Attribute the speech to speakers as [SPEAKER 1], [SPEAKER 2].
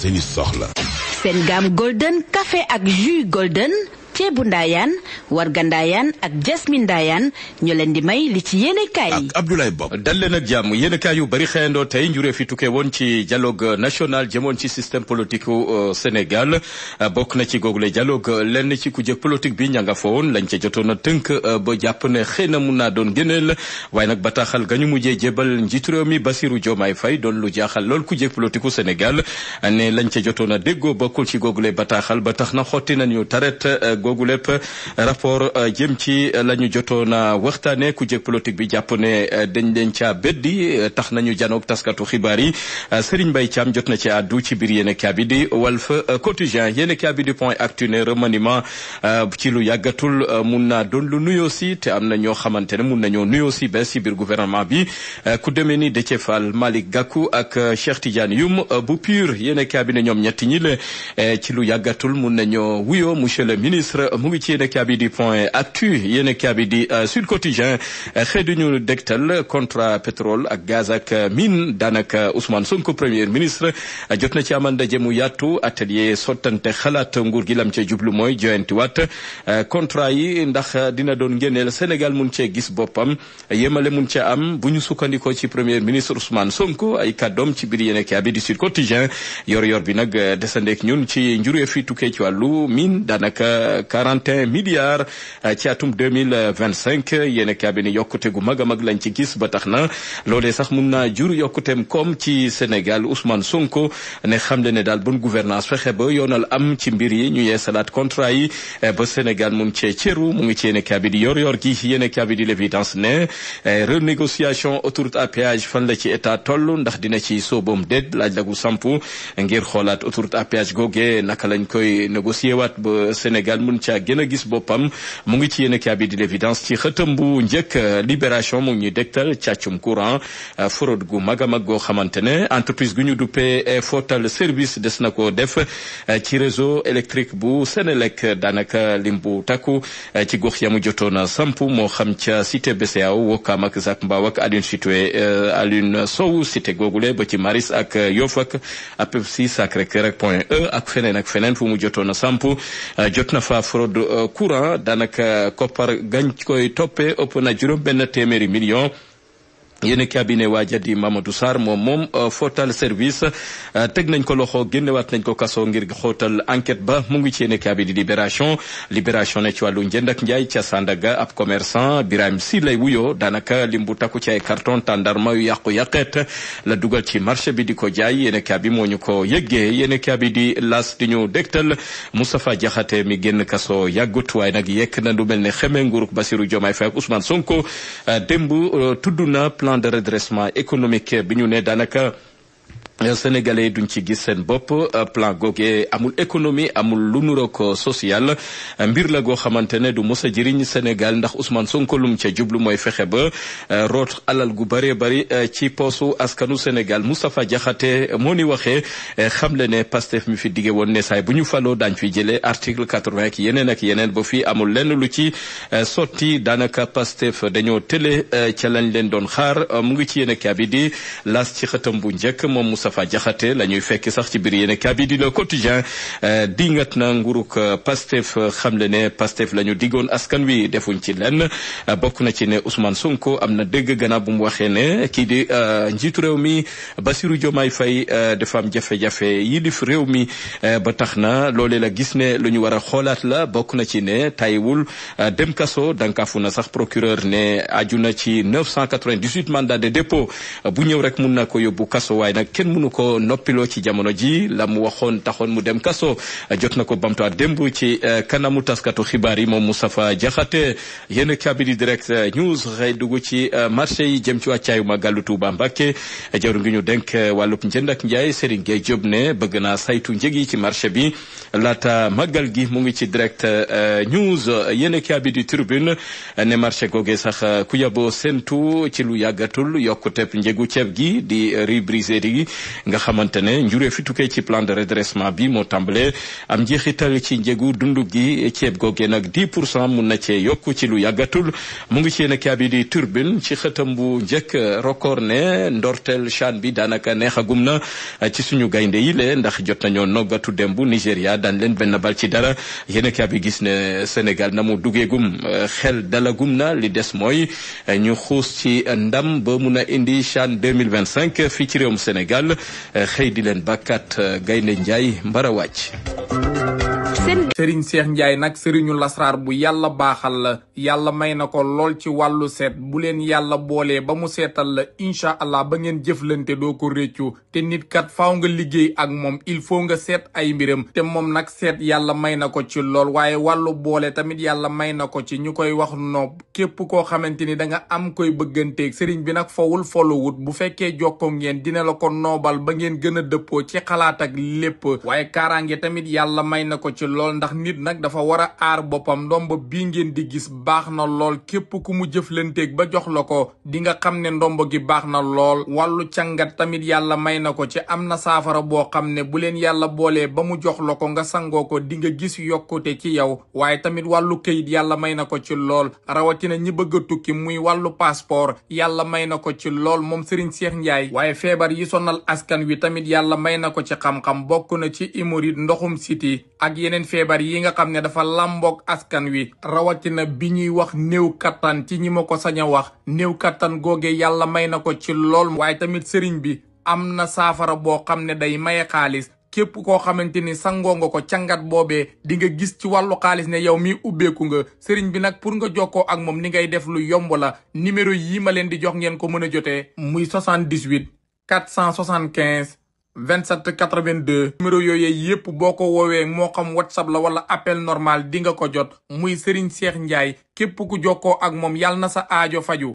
[SPEAKER 1] seeni soxla.
[SPEAKER 2] seen gaam golden café ak jus golden ceebu ndaayaan warga ndaayaan ak jasmine ndaayaan ñoo leen di may li ci yéenekaay yi
[SPEAKER 1] ak Abdoulaye Bob.
[SPEAKER 3] dal leen ak jàmm yéenekaay yu bari xëyandoo tey njuree fi tukkee woon ci dialogue national jëmoon ci système politique au Sénégal bokk na ci googule dialogue lenn ci ku jëkk politique bi ña nga fa woon lañ ca jotoon a tënk ba jàpp ne xëy na mun naa doon gëneel waaye nag bataaxal gañu mujjee jébal njiitu réew mi Bassirou Diomaye Faye doon lu jaaxal lool ku jëkk politique au Sénégal ne lañ ca jotoon a déggoo bokkul ci googule bataaxal ba tax na xotti nañu taret googu lépp rapport jëm ci la ñu jotoon a waxtaane ku jëkk politique bi jàpp ne dañ leen ca beddi tax nañu janoog taskatu xibaar yi Serigne Mbaye Thiam jot na ci àddu ci biir yéenekaay bi di Walf Quotidien yéenekaay bi di Point Actu ne remaniement ci lu yàggatul mun naa doon lu nuyoo si te am na ñoo xamante ne mun nañoo nuyoo si bees ci biir gouvernement bi ku demee ni Déthié Fall Malick Gakou ak Cheikh Tidiane Youm bu PUR yéenekaay bi ne ñoom ñetti ñi le ci lu yàggatul mun nañoo wuyoo monsieur le ministre mu ngi ci yéenekaay bi di Point Actu yéenekaay bi di Sud Quotidien xëy duñu dégtal contrat pétrole ak gaz ak mine daanaka Ousmane Sonko premier ministre jot na ci amal ndaje mu yaatu atelier sottante xalaat nguur gi lam ca jublu mooy joyanti waat contrat yi ndax dina doon ngéneel Sénégal mun cee gis boppam yemale mun cee am bu ñu sukkandikoo ci premier ministre Ousmane Sonko ay kàddoom ci biir yéenekaay bi di Sud Quotidien yor bi nag desandeek ñun ci njuree fi tukkee ci wàllu mine daanaka 41 milliards ci atum 2025 yéenekaay bi ni yokkute gu mag a mag lañ ci gis ba tax na loolee sax mun naa jur yokkuteem koom ci Sénégal Ousmane Sonko ne xam le ne daal bonne gouvernance fexe ba yoonal am ci mbir yi ñu yeesalaat contrat yi ba Sénégal mun cee cëru mu ngi ci yéenekaay bi di yor gi yéenekaay bi di l'évidence ne renégociation autoroute à péage fan la ci état toll ndax dina ci sóoboom déet laaj la gu sampu ngir xoolaat autoroute à péage googe naka lañ koy négocier waat ba Sénégal mun caa gën a gis boppam mu ngi ci yéenekaay bi di l'évidence ci xëtam bu njëkk libération mu ngi ñuy dégtal càccum courant fraude gu mag a mag goo xamante ne entreprise gu ñu duppee Fotal service des na ko def ci réseau électrique bu Sénélec daanaka lim bu takku ci gox yamu jotoon sampu moo xam ca cité BCEAO Wokam ak Zac Mbao ak Alioune Sow cité googule ba ci Maris ak Yoff ak Pepsi Sacré-Cœur ak Point E ak feneen fu mu jotoon sampu jot na fa fraude courant daanaka koppar gañ koy toppee ëpp na juróom benn téeméeri million yéen cabinet waaja di Mamadou Sarr moom Fotal service teg nañ ko loxo génnewaat nañ ko kaso ngir xóotal enquête ba mu ngi ci yéen cabinet di libération ne ci wàllu njënd ak njaay ca Sandaga ab commerçant Birahim Sy lay wuyoo daanaka lim bu takku ci ay carton tàndarma yu yàqu-yàqeet la dugal ci marché bi di ko jaay yéen cabinet moo ñu ko yëggee yéen cabinet di las di ñu dégtal Moustapha Diakhaté mi génn kaso yàggut waaye nag yekk na lu mel ne xeme nguuruk Bassirou Diomaye Faye ak Ousmane Sonko démb tudd na plan de redressement économique bi ñu ne daanaka Sénégalais duñ ci gis seen bopp plan goge amul économie amul lu nurook social mbir la goo xamante ne du mos a jëriñ Sénégal ndax Ousmane Sonko lum ca jublu mooy fexe ba root alal gu bëree bëri ci poosu askanu Sénégal Moustapha Diakhaté moo ni waxee xam le ne Pastef mi fi dige woon ne saay bu ñu faloo daañ fi jëlee article 80 ak yeneen ba fii amul lenn lu ci sotti daanaka Pastef dañoo télé ca lañ leen doon xaar mu ngi ci yéen kabi di las ci xëtam bu njëkk moom Moustapha Diakhaté la ñuy fekk sax ci biir yéen kabi di Le Quotidien dingat na nguruk Pastef xam le ne Pastef la ñu digoon askan wi defuñ ci lenn bokk na ci ne Ousmane Sonko am na dégg gannaaw bu mu waxee ne kii di njiitu réew mi Bassirou Diomaye Faye dafa am jafe-jafe yilif réew mi ba tax na loolee la gis ne lu ñu war a xoolaat la bokk na ci ne tayiwul dem kaso dankafu na sax procureur ne aju na ci 998 mandat de dépôt bu ñëw rek mun na ko yóbbu kaso waaye nag kenn mënu ko noppiloo ci jamono ji la mu waxoon taxoon mu dem kaso jot na ko bamtuwaat démb ci kanamu taskatu xibaar yi moom Moustapha Diakhaté yéen kabidi direct news xëy dugg ci marché yi jëm ci wàccaayu Magalu Touba Mbacké jawru ngi ñu denk wàllub njënd ak njaay Serigne Gueye Diop ne bëgg naa saytu njëg yi ci marché bi laata magal gi mu ngi ci direct news yéen kabidi Tribune ne marché googee sax ku yaboo sentu ci lu yàggatul yokkuteb njëgu ceeb gi di riz brisé gi nga xamante ne njuree fi tukkee ci plan de redressement bi moo tàmbale am njeexital ci njëgu dundu gi. ceeb googee nag 10% mun na cee yokku ci lu yàggatul mu ngi ci yéen a bi di turbine ci xëtam bu njëkk record ne ndorteel CHAN bi daanaka neexagum na ci suñu gaynde yi le ndax jot nañoo noggatu démb Nigéria daan leen benn bal ci dara yéen a bi gis ne Sénégal na mu dugeegum xel dalagum na li des mooy ñu xuus ci ndam ba mun a indi CHAN 2025 fii ci réewum Sénégal xëy di leen bakkat gaynde Njaay mbara wàcc.
[SPEAKER 1] Serigne Cheikh Ndiaye nag sëriñu lasraar bu yàlla baaxal la yàlla may na ko lool ci wàllu seet bu leen yàlla boolee ba mu seetal la incha allah ba ngeen jëflante doo ko réccu te nit kat faaw nga liggéey ak moom il faut nga seet ay mbiram te moom nag seet yàlla may na ko ci lool waaye wàllu boole tamit yàlla may na ko ci ñu koy wax noob képp koo xamante ni da nga am koy bëgganteeg sëriñ bi nag fowul folowut bu fekkee jokkoo ngeen dina la ko noobal ba ngeen gën a dëppoo ci xalaat ak lépp waaye kaaraange tamit yàlla may na ko ci lool ndax nit nag dafa war a aar boppam ndombo bii ngeen di gis baax na lool képp ku mu jëflanteeg ba jox la ko di nga xam ne ndombo gi baax na lool wàllu càngat tamit yàlla may na ko ci am na saafara boo xam ne bu leen yàlla boolee ba mu jox la ko nga sangoo ko di nga gis yokkute ci yow waaye tamit wàllu këyit yàlla may na ko ci lool rawatina ñi bëgg a tukki muy wàllu passeport yàlla may na ko ci lool moom Serigne Cheikh Ndiaye waaye feebar yi sonal askan wi tamit yàlla may na ko ci xam-xam bokk na ci hémorroïde ndoxum siti ak yeneen feebar yi nga xam ne dafa làmboog askan wi rawatina bi ñuy wax néew kattan ci ñi ma ko sañ a wax néew kattan googe yàlla may na ko ci lool waaye tamit sëriñ bi am na saafara boo xam ne day maye xaalis képp koo xamante ni sangoo nga ko càngat boobee di nga gis ci wàllu xaalis ne yow mi ubbeeku nga sëriñ bi nag pour nga jokkoo ak moom ni ngay def lu yomb la numéro yi ma leen di jox ngeen ko mën a jotee muy 78 475 27 82 numéro yooyu yépp boo ko woowee moo xam WhatsApp la wala appel normal di nga ko jot muy Serigne Cheikh Ndiaye képp ku jokkoo ak moom yàlla na sa aajo faju